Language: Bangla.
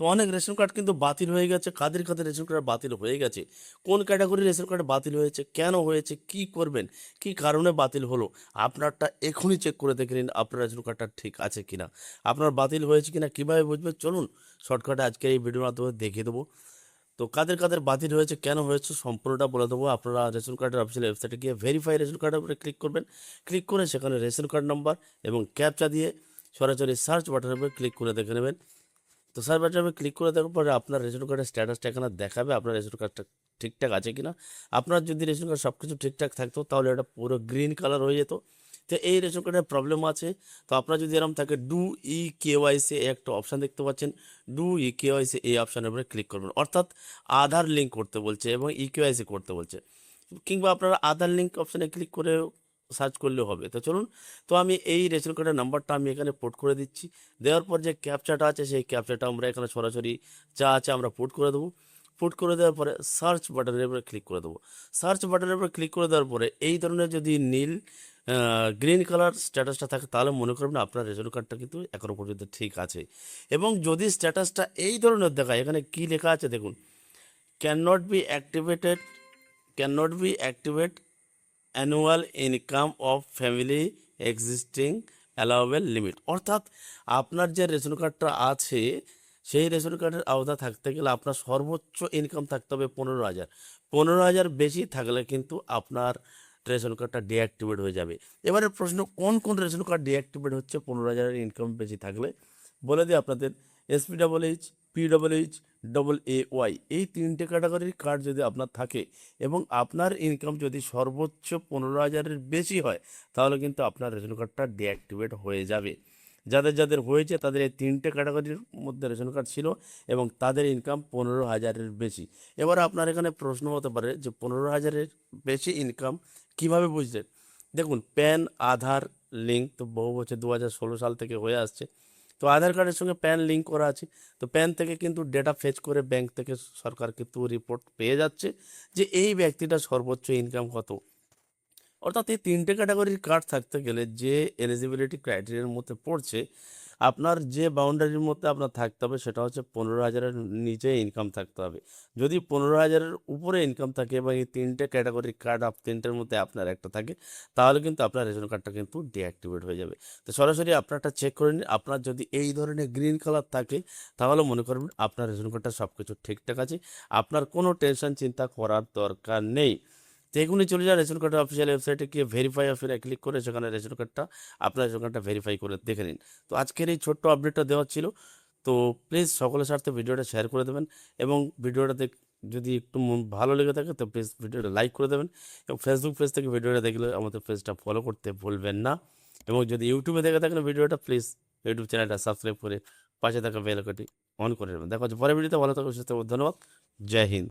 তো অনেক রেশন কার্ড কিন্তু বাতিল হয়ে গেছে। কাদের কাদের রেশন কার্ড বাতিল হয়ে গেছে, কোন ক্যাটাগরির রেশন কার্ড বাতিল হয়েছে, কেন হয়েছে, কি করবেন, কি কারণে বাতিল হলো, আপনারটা এখনই চেক করে দেখে নিন আপনার রেশন কার্ডটা ঠিক আছে কিনা, আপনার বাতিল হয়েছে কিনা কীভাবে বুঝবেন চলুন শর্টকাটে আজকে এই ভিডিওর মাধ্যমে দেখিয়ে দেবো। তো কাদের কাদের বাতিল হয়েছে, কেন হয়েছে সম্পূর্ণটা বলে দেবো। আপনারা রেশন কার্ডের অফিসিয়াল ওয়েবসাইটে গিয়ে ভেরিফাই রেশন কার্ডের উপরে ক্লিক করবেন। ক্লিক করে সেখানে রেশন কার্ড নাম্বার এবং ক্যাপচা দিয়ে সরাসরি সার্চ বাটনের উপরে ক্লিক করে দেখে নেবেন। তো সার্চ বাটনের উপরে ক্লিক করে দেওয়ার পরে আপনার রেশন কার্ডের স্ট্যাটাসটা এখানে দেখাবে আপনার রেশন কার্ডটা ঠিকঠাক আছে কিনা। আপনার যদি রেশন কার্ড সব কিছু ঠিকঠাক থাকতো তাহলে এটা পুরো গ্রিন কালার হয়ে যেত। তো এই রেশন কার্ডের প্রবলেম আছে। তো আপনার যদি এরকম থাকে ডু ই কেওয়াইসি একটা অপশান দেখতে পাচ্ছেন, ডু ই কেওয়াইসি এই অপশানের উপরে ক্লিক করবেন। অর্থাৎ আধার লিঙ্ক করতে বলছে এবং ই কেওয়াইসি করতে বলছে, কিংবা আপনারা আধার লিঙ্ক অপশানে ক্লিক করে সার্চ করলেও হবে। তো চলুন, তো আমি এই রেশন কার্ডের নাম্বারটা আমি এখানে পোর্ট করে দিচ্ছি। দেওয়ার পর যে ক্যাপচাটা আছে সেই ক্যাপচাটা আমরা এখানে সরাসরি যা আছে আমরা পোর্ট করে দেবো। পোর্ট করে দেওয়ার পরে সার্চ বাটনের উপরে ক্লিক করে দেবো। সার্চ বাটনের উপরে ক্লিক করে দেওয়ার পরে এই ধরনের যদি নীল গ্রিন কালার স্ট্যাটাসটা থাকে তাহলে মনে করবেন আপনার রেশন কার্ডটা কিন্তু এখনও পর্যন্ত ঠিক আছে। এবং যদি স্ট্যাটাসটা এই ধরনের দেখায়, এখানে কি লেখা আছে দেখুন, can not be activated, can not be activate annual income of family existing allowable limit. অর্থাৎ আপনার যে রেশন কার্ডটা আছে সেই রেশন কার্ডের আওতা থাকতে গেলে আপনার সর্বোচ্চ ইনকাম থাকতে হবে 15,000। 15,000 বেশি থাকলে কিন্তু আপনার রেশন কার্ডটা ডিঅ্যাক্টিভেট হয়ে যাবে। এবারে প্রশ্ন, কোন কোন রেশন কার্ড ডিঅ্যাক্টিভেট হচ্ছে 15,000-এর ইনকাম বেশি থাকলে? বলে দিই আপনাদের, SPWH, PWH, AA এই তিনটে ক্যাটাগরির কার্ড যদি আপনার থাকে এবং আপনার ইনকাম যদি সর্বোচ্চ 15,000-এর বেশি হয় তাহলে কিন্তু আপনার রেশন কার্ডটা ডিঅ্যাক্টিভেট হয়ে যাবে। যাদের যাদের হয়েছে তাদের এই তিনটে ক্যাটাগরির মধ্যে রেশন কার্ড ছিল এবং তাদের ইনকাম 15,000-এর বেশি। এবার আপনার এখানে প্রশ্ন হতে পারে যে 15,000-এর বেশি ইনকাম কিভাবে বুঝলেন? দেখুন, প্যান আধার লিঙ্ক তো বহু বছর 2016 সাল থেকে হয়ে আসছে। তো আধার কার্ডের সঙ্গে প্যান লিঙ্ক করা আছে। তো প্যান থেকে কিন্তু ডেটা ফেচ করে ব্যাংক থেকে সরকার কিন্তু রিপোর্ট পেয়ে যাচ্ছে যে এই ব্যক্তিটা সর্বোচ্চ ইনকাম কত। অর্থাৎ এই তিনটে ক্যাটাগরির কার্ড থাকতে গেলে যে এলিজিবিলিটি ক্রাইটেরিয়ার মধ্যে পড়ছে, আপনার যে বাউন্ডারির মধ্যে আপনার থাকতে হবে সেটা হচ্ছে 15,000-এর নিচে ইনকাম থাকতে হবে। যদি 15,000-এর উপরে ইনকাম থাকে এবং এই তিনটে ক্যাটাগরির কার্ড তিনটের মধ্যে আপনার একটা থাকে তাহলে কিন্তু আপনার রেশন কার্ডটা কিন্তু ডিঅ্যাক্টিভেট হয়ে যাবে। তো সরাসরি আপনারটা চেক করে নিন। আপনার যদি এই ধরনের গ্রিন কালার থাকে তাহলে মনে করবেন আপনার রেশন কার্ডটা সব কিছু ঠিকঠাক আছে, আপনার কোনো টেনশন চিন্তা করার দরকার নেই। তো এখনই চলে যান রেশন কার্ডের অফিসিয়াল ওয়েবসাইটে গিয়ে ভেরিফাই অপশনে ক্লিক করে সেখানে রেশন কার্ডটা, আপনার রেশন কার্ডটা ভেরিফাই করে দেখে নিন। তো আজকের এই ছোট্ট আপডেটটা দেওয়া ছিল। তো প্লিজ সকলের স্বার্থে ভিডিওটা শেয়ার করে দেবেন এবং ভিডিওটা যদি একটু ভালো লেগে থাকে তো প্লিজ ভিডিওটা লাইক করে দেবেন এবং ফেসবুক পেজ থেকে ভিডিওটা দেখলে আমাদের পেজটা ফলো করতে ভুলবেন না। এবং যদি ইউটিউবে দেখে থাকেন ভিডিওটা, প্লিজ ইউটিউব চ্যানেলটা সাবস্ক্রাইব করে পাশে থাকা বেল আইকনটি অন করে দেবেন। দেখা হচ্ছে পরের ভিডিওতে। ভালো থাকবেন, সুস্থ থাকবেন। ধন্যবাদ। জয় হিন্দ।